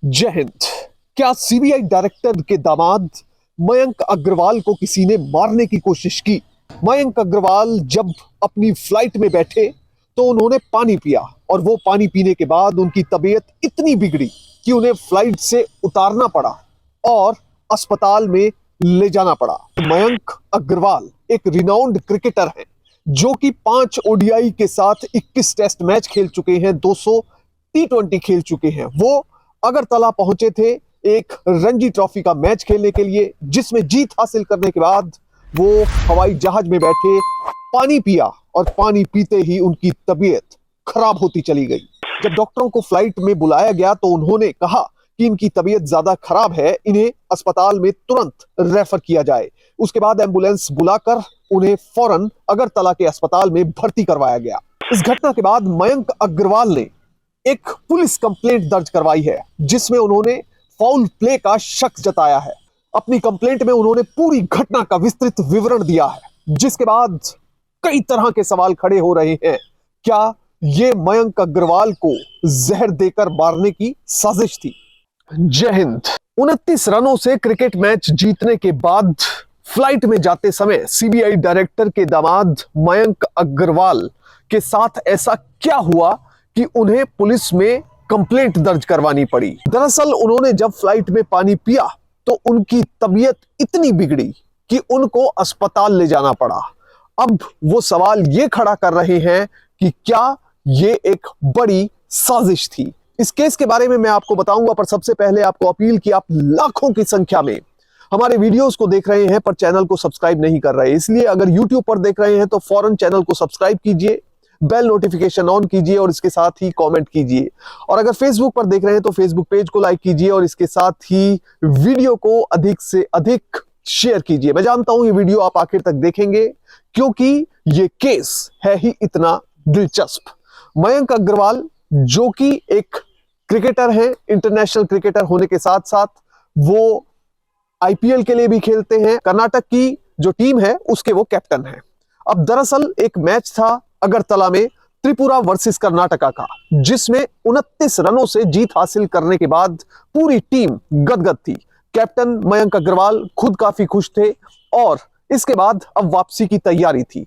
जय हिंद। क्या CBI director के दामाद मयंक अग्रवाल को किसी ने मारने की कोशिश की? मयंक अग्रवाल जब अपनी फ्लाइट में बैठे तो उन्होंने पानी पिया और वो पानी पीने के बाद उनकी तबीयत इतनी बिगड़ी कि उन्हें फ्लाइट से उतारना पड़ा और अस्पताल में ले जाना पड़ा। मयंक अग्रवाल एक रिनाउंड क्रिकेटर हैं जो कि 5 ओडीआई के साथ 21 टेस्ट मैच खेल चुके हैं, 200 टी20 खेल चुके हैं। वो अगरतला पहुंचे थे एक रणजी ट्रॉफी का मैच खेलने के लिए, जिसमें जीत हासिल करने के बाद वो हवाई जहाज में बैठे पानी पिया और पानी पीते ही उनकी तबीयत खराब होती चली गई। जब डॉक्टरों को फ्लाइट में बुलाया गया तो उन्होंने कहा कि इनकी तबीयत ज्यादा खराब है, इन्हें अस्पताल में तुरंत रेफर किया जाए। उसके बाद एम्बुलेंस बुलाकर उन्हें फौरन अगरतला के अस्पताल में भर्ती करवाया गया। इस घटना के बाद मयंक अग्रवाल ने एक पुलिस कंप्लेंट दर्ज करवाई है, जिसमें उन्होंने फाउल प्ले का शक जताया है। अपनी कंप्लेंट में उन्होंने पूरी घटना का विस्तृत विवरण दिया है, जिसके बाद कई तरह के सवाल खड़े हो रहे हैं। क्या ये मयंक अग्रवाल को जहर देकर मारने की साजिश थी? जय हिंद। 29 रनों से क्रिकेट मैच जीतने के बाद फ्लाइट में जाते समय सीबीआई डायरेक्टर के दामाद मयंक अग्रवाल के साथ ऐसा क्या हुआ कि उन्हें पुलिस में कंप्लेंट दर्ज करवानी पड़ी? दरअसल उन्होंने जब फ्लाइट में पानी पिया तो उनकी तबीयत इतनी बिगड़ी कि उनको अस्पताल ले जाना पड़ा। अब वो सवाल ये खड़ा कर रहे हैं कि क्या ये एक बड़ी साजिश थी? इस केस के बारे में मैं आपको बताऊंगा, पर सबसे पहले आपको अपील कि आप लाखों की संख्या में हमारे वीडियोस को देख रहे हैं पर चैनल को सब्सक्राइब नहीं कर रहे, इसलिए अगर यूट्यूब पर देख रहे हैं तो फौरन चैनल को सब्सक्राइब कीजिए, बेल नोटिफिकेशन ऑन कीजिए और इसके साथ ही कमेंट कीजिए। और अगर फेसबुक पर देख रहे हैं तो फेसबुक पेज को लाइक कीजिए और इसके साथ ही वीडियो को अधिक से अधिक शेयर कीजिए। मैं जानता हूं ये वीडियो आप आखिर तक देखेंगे क्योंकि ये केस है ही इतना दिलचस्प। मयंक अग्रवाल जो कि एक क्रिकेटर है, इंटरनेशनल क्रिकेटर होने के साथ साथ वो आईपीएल के लिए भी खेलते हैं। कर्नाटक की जो टीम है उसके वो कैप्टन हैं। अब दरअसल एक मैच था अगरतला में त्रिपुरा वर्सेस कर्नाटका का, जिसमें 29 रनों से जीत हासिल करने के बाद पूरी टीम गदगद थी। कैप्टन मयंक अग्रवाल खुद काफी खुश थे और इसके बाद अब वापसी की तैयारी थी।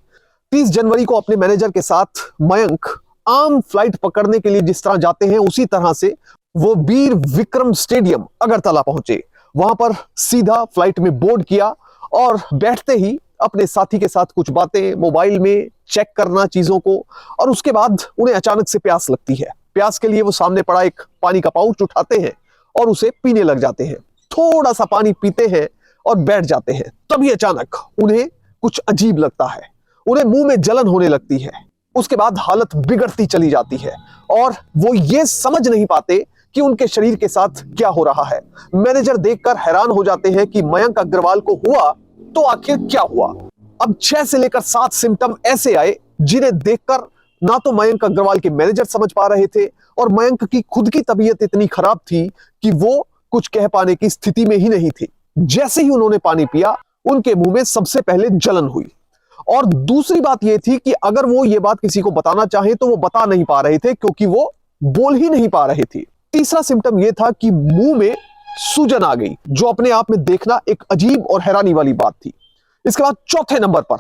30 जनवरी को अपने मैनेजर के साथ मयंक आम फ्लाइट पकड़ने के लिए जिस तरह जाते हैं उसी तरह से वो वीर विक्रम स्टेडियम अगरतला पहुंचे। वहां पर सीधा फ्लाइट में बोर्ड किया और बैठते ही अपने साथी के साथ कुछ बातें, मोबाइल में चेक करना चीजों को, और उसके बाद उन्हें अचानक से प्यास लगती है। प्यास के लिए वो सामने पड़ा एक पानी का पाउच उठाते हैं और उसे पीने लग जाते हैं। थोड़ा सा पानी पीते हैं और बैठ जाते हैं। तभी अचानक उन्हें कुछ अजीब लगता है, उन्हें मुंह में जलन होने लगती है। उसके बाद हालत बिगड़ती चली जाती है और वो ये समझ नहीं पाते कि उनके शरीर के साथ क्या हो रहा है। मैनेजर देखकर हैरान हो जाते हैं कि मयंक अग्रवाल को हुआ तो आखिर क्या हुआ। अब 6 से लेकर 7 सिम्टम ऐसे आए जिन्हें देखकर ना तो मयंक अग्रवाल के मैनेजर समझ पा रहे थे और मयंक की खुद की तबीयत इतनी खराब थी कि वो कुछ कह पाने की स्थिति में ही नहीं थी। जैसे ही उन्होंने पानी पिया उनके मुंह में सबसे पहले जलन हुई और दूसरी बात यह थी कि अगर वो ये बात किसी को बताना चाहे तो वो बता नहीं पा रहे थे क्योंकि वो बोल ही नहीं पा रहे थे। तीसरा सिम्टम यह था कि मुंह में सूजन आ गई, जो अपने आप में देखना एक अजीब और हैरानी वाली बात थी। इसके बाद चौथे नंबर पर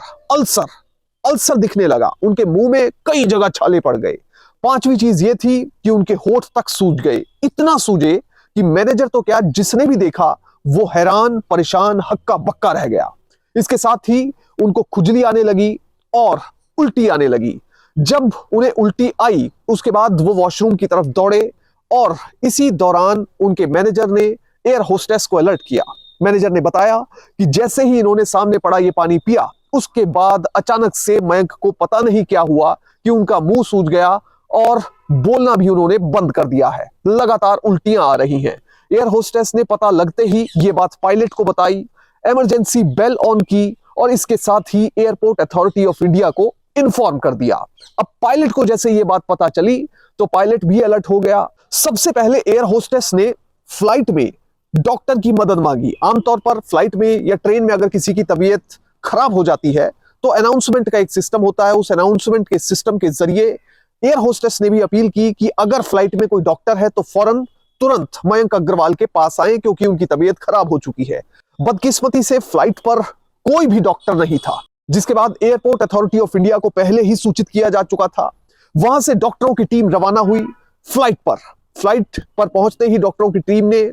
अल्सर दिखने लगा, उनके मुंह में कई जगह छाले पड़ गए। पांचवी चीज यह थी कि उनके होंठ तक सूज गए, इतना सूजे कि मैनेजर तो क्या जिसने भी देखा वो हैरान, परेशान, हक्का बक्का रह गया। इसके साथ ही उनको खुजली आने लगी और उल्टी आने लगी। जब उन्हें उल्टी आई उसके बाद वो वॉशरूम की तरफ दौड़े और इसी दौरान उनके मैनेजर ने एयर होस्टेस को अलर्ट किया। मैनेजर ने बताया कि जैसे ही इन्होंने सामने पड़ा ये पानी पिया उसके बाद अचानक से मयंक को पता नहीं क्या हुआ कि उनका मुंह सूज गया और बोलना भी उन्होंने बंद कर दिया है। लगातार उल्टियां आ रही हैं। एयर होस्टेस ने पता लगते ही ये बात पायलट को बताई, इमरजेंसी बेल ऑन की और इसके साथ ही एयरपोर्ट अथॉरिटी ऑफ इंडिया को इन्फॉर्म कर दिया। अब पायलट को जैसे ये बात पता चली तो पायलट भी अलर्ट हो गया। सबसे पहले एयर होस्टेस ने फ्लाइट में डॉक्टर की मदद मांगी। आमतौर पर फ्लाइट में या ट्रेन में अगर किसी की तबीयत खराब हो जाती है तो अनाउंसमेंट का एक सिस्टम होता है, उस अनाउंसमेंट के सिस्टम के जरिए एयर होस्टेस ने भी अपील की कि अगर फ्लाइट में कोई डॉक्टर है तो फौरन तुरंत मयंक अग्रवाल के पास आए क्योंकि उनकी तबीयत खराब हो चुकी है। बदकिस्मती से फ्लाइट पर कोई भी डॉक्टर नहीं था, जिसके बाद एयरपोर्ट अथॉरिटी ऑफ इंडिया को पहले ही सूचित किया जा चुका था। वहां से डॉक्टरों की टीम रवाना हुई फ्लाइट पर। फ्लाइट पर पहुंचते ही डॉक्टरों की टीम ने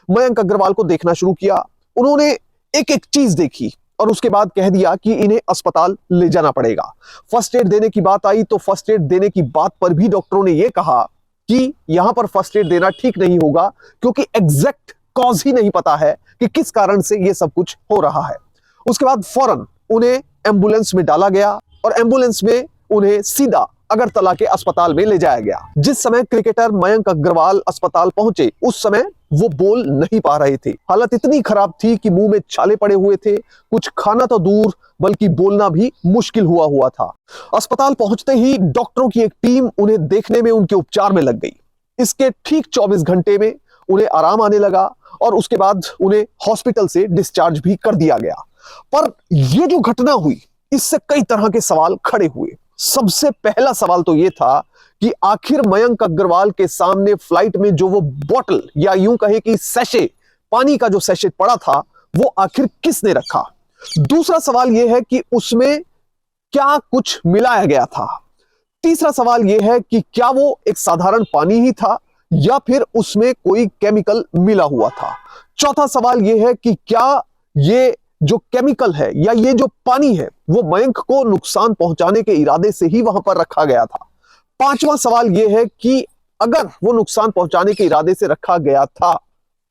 मयंक अग्रवाल को देखना शुरू किया। उन्होंने एक एक चीज देखी और उसके बाद कह दिया कि इन्हें अस्पताल ले जाना पड़ेगा। फर्स्ट एड देने की बात आई तो फर्स्ट एड देने की बात पर भी डॉक्टरों ने यह कहा कि यहां पर फर्स्ट एड देना ठीक नहीं होगा, क्योंकि एग्जैक्ट कॉज ही नहीं पता है कि किस कारण से यह सब कुछ हो रहा है। उसके बाद फौरन उन्हें एम्बुलेंस में डाला गया और एम्बुलेंस में उन्हें सीधा अगरतला के अस्पताल में ले जाया गया। जिस समय क्रिकेटर मयंक अग्रवाल अस्पताल पहुंचे उस समय वो बोल नहीं पा रहे थे। हालत इतनी खराब थी कि मुंह में छाले पड़े हुए थे, कुछ खाना तो दूर बल्कि बोलना भी मुश्किल हुआ था। अस्पताल पहुंचते ही डॉक्टरों की एक टीम उन्हें देखने में, उनके उपचार में लग गई। इसके ठीक 24 घंटे में उन्हें आराम आने लगा और उसके बाद उन्हें हॉस्पिटल से डिस्चार्ज भी कर दिया गया। पर यह जो घटना हुई इससे कई तरह के सवाल खड़े हुए। सबसे पहला सवाल तो यह था कि आखिर मयंक अग्रवाल के सामने फ्लाइट में जो वो बोतल या यूं कहे कि सैशे, पानी का जो सैशे पड़ा था, वो आखिर किसने रखा। दूसरा सवाल यह है कि उसमें क्या कुछ मिलाया गया था। तीसरा सवाल यह है कि क्या वो एक साधारण पानी ही था या फिर उसमें कोई केमिकल मिला हुआ था। चौथा सवाल यह है कि क्या ये जो केमिकल है या ये जो पानी है वो मयंक को नुकसान पहुंचाने के इरादे से ही वहां पर रखा गया था। पांचवा सवाल यह है कि अगर वो नुकसान पहुंचाने के इरादे से रखा गया था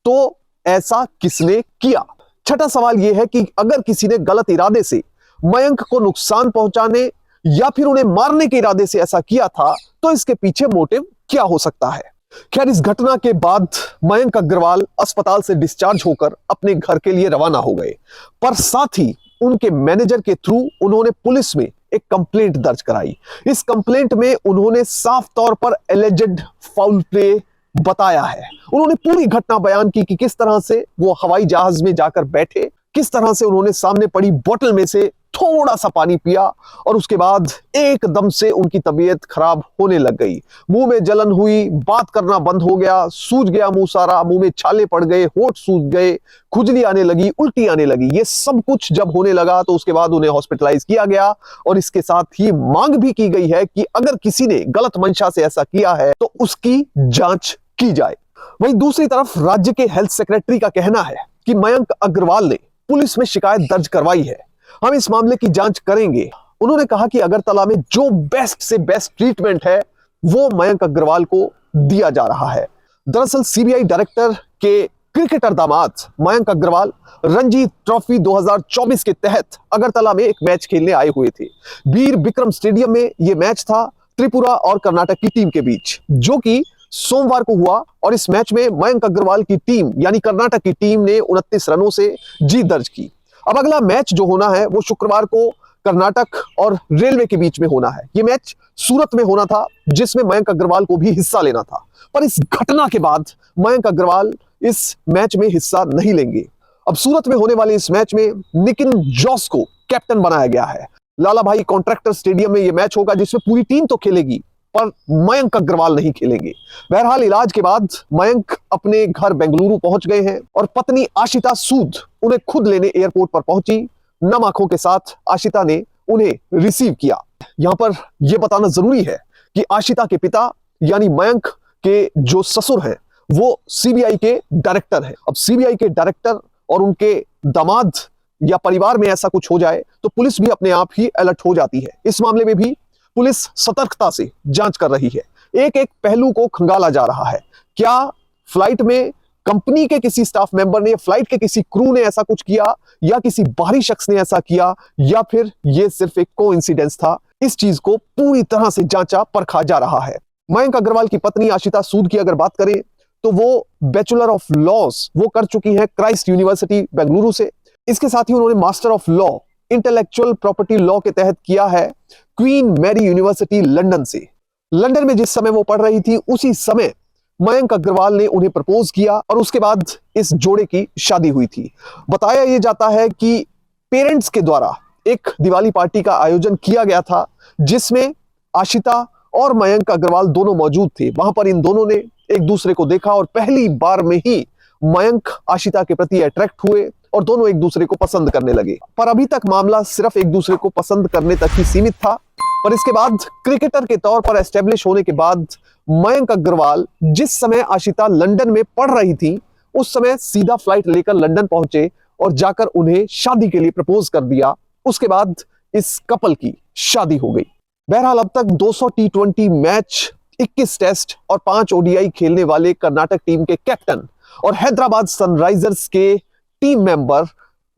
तो ऐसा किसने किया। छठा सवाल यह है कि अगर किसी ने गलत इरादे से मयंक को नुकसान पहुंचाने या फिर उन्हें मारने के इरादे से ऐसा किया था तो इसके पीछे मोटिव क्या हो सकता है। खैर, इस घटना के बाद मयंक अग्रवाल अस्पताल से डिस्चार्ज होकर अपने घर के लिए रवाना हो गए, पर साथ ही उनके मैनेजर के थ्रू उन्होंने पुलिस में एक कंप्लेंट दर्ज कराई। इस कंप्लेंट में उन्होंने साफ तौर पर एलिजेड फाउल प्ले बताया है। उन्होंने पूरी घटना बयान की कि किस तरह से वो हवाई जहाज में जाकर बैठे, किस तरह से उन्होंने सामने पड़ी बोतल में से थोड़ा सा पानी पिया और उसके बाद एकदम से उनकी तबीयत खराब होने लग गई। मुंह में जलन हुई, बात करना बंद हो गया, सूज गया मुंह सारा, मुंह में छाले पड़ गए, होंठ सूज गए, खुजली आने लगी, उल्टी आने लगी। ये सब कुछ जब होने लगा तो उसके बाद उन्हें हॉस्पिटलाइज किया गया और इसके साथ ही मांग भी की गई है कि अगर किसी ने गलत मंशा से ऐसा किया है तो उसकी जांच की जाए। वहीं दूसरी तरफ राज्य के हेल्थ सेक्रेटरी का कहना है कि मयंक अग्रवाल ने पुलिस में शिकायत दर्ज करवाई है, हम इस मामले की जांच करेंगे। उन्होंने कहा कि अगरतला में जो बेस्ट से बेस्ट ट्रीटमेंट है वो मयंक अग्रवाल को दिया जा रहा है। दरअसल सीबीआई डायरेक्टर के क्रिकेटर दामाद मयंक अग्रवाल रणजी ट्रॉफी 2024 के तहत अगरतला में एक मैच खेलने आए हुए थे। वीर विक्रम स्टेडियम में यह मैच था त्रिपुरा और कर्नाटक की टीम के बीच, जो कि सोमवार को हुआ और इस मैच में मयंक अग्रवाल की टीम यानी कर्नाटक की टीम ने 29 रनों से जीत दर्ज की। अब अगला मैच जो होना है वो शुक्रवार को कर्नाटक और रेलवे के बीच में होना है। ये मैच सूरत में होना था जिसमें मयंक अग्रवाल को भी हिस्सा लेना था, पर इस घटना के बाद मयंक अग्रवाल इस मैच में हिस्सा नहीं लेंगे। अब सूरत में होने वाले इस मैच में निकिन जॉस को कैप्टन बनाया गया है। लाला भाई कॉन्ट्रैक्टर स्टेडियम में यह मैच होगा जिसमें पूरी टीम तो खेलेगी पर मयंक अग्रवाल नहीं खेलेंगे। बहरहाल इलाज के बाद मयंक अपने घर बेंगलुरु पहुंच गए हैं और पत्नी आशिता सूद उन्हें खुद लेने एयरपोर्ट पर पहुंची। नम आंखों के साथ आशिता ने उन्हें रिसीव किया। यहां पर यह बताना जरूरी है कि आशिता के पिता यानी मयंक के जो ससुर हैं वो सीबीआई के डायरेक्टर हैं। अब सीबीआई के डायरेक्टर और उनके दामाद या परिवार में ऐसा कुछ हो जाए तो पुलिस भी अपने आप ही अलर्ट हो जाती है। इस मामले में भी पुलिस सतर्कता से जांच कर रही है। एक एक पहलू को खंगाला जा रहा है। क्या फ्लाइट में कंपनी के किसी स्टाफ मेंबर ने, फ्लाइट के किसी क्रू ने ऐसा कुछ किया या किसी बाहरी शख्स ने ऐसा किया या फिर यह सिर्फ एक कोइंसिडेंस था? इस चीज को पूरी तरह से जांचा परखा जा रहा है। मयंक अग्रवाल की पत्नी आशिता सूद की अगर बात करें तो वो बैचलर ऑफ लॉज वो कर चुकी हैं क्राइस्ट यूनिवर्सिटी बेंगलुरु से। इसके साथ ही उन्होंने master of law intellectual property law के तहत किया है क्वीन मैरी यूनिवर्सिटी लंदन से। लंदन में जिस समय वो पढ़ रही थी उसी समय मयंक अग्रवाल ने उन्हें प्रपोज किया और उसके बाद इस जोड़े की शादी हुई थी। बताया यह जाता है कि पेरेंट्स के द्वारा एक दिवाली पार्टी का आयोजन किया गया था जिसमें आशिता और मयंक अग्रवाल दोनों मौजूद थे। वहां पर इन दोनों ने एक दूसरे को देखा और पहली बार में ही मयंक आशिता के प्रति अट्रैक्ट हुए और दोनों एक दूसरे को पसंद करने लगे। पर अभी तक मामला सिर्फ एक दूसरे को पसंद करने तक ही सीमित था। पर इसके बाद क्रिकेटर के तौर पर एस्टेब्लिश होने के बाद मयंक अग्रवाल जिस समय आशिता लंदन में पढ़ रही थी उस समय सीधा फ्लाइट लेकर लंदन पहुंचे और जाकर उन्हें शादी के लिए प्रपोज कर दिया। उसके बाद इस कपल की शादी हो गई। बहरहाल अब तक 200 टी20 मैच, 21 टेस्ट और 5 ओडीआई खेलने वाले कर्नाटक टीम के कैप्टन और हैदराबाद सनराइजर्स के टीम मेंबर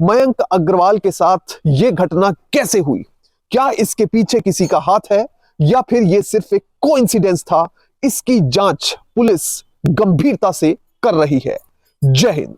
मयंक अग्रवाल के साथ यह घटना कैसे हुई? क्या इसके पीछे किसी का हाथ है या फिर यह सिर्फ एक कोइंसिडेंस था? इसकी जांच पुलिस गंभीरता से कर रही है। जय हिंद।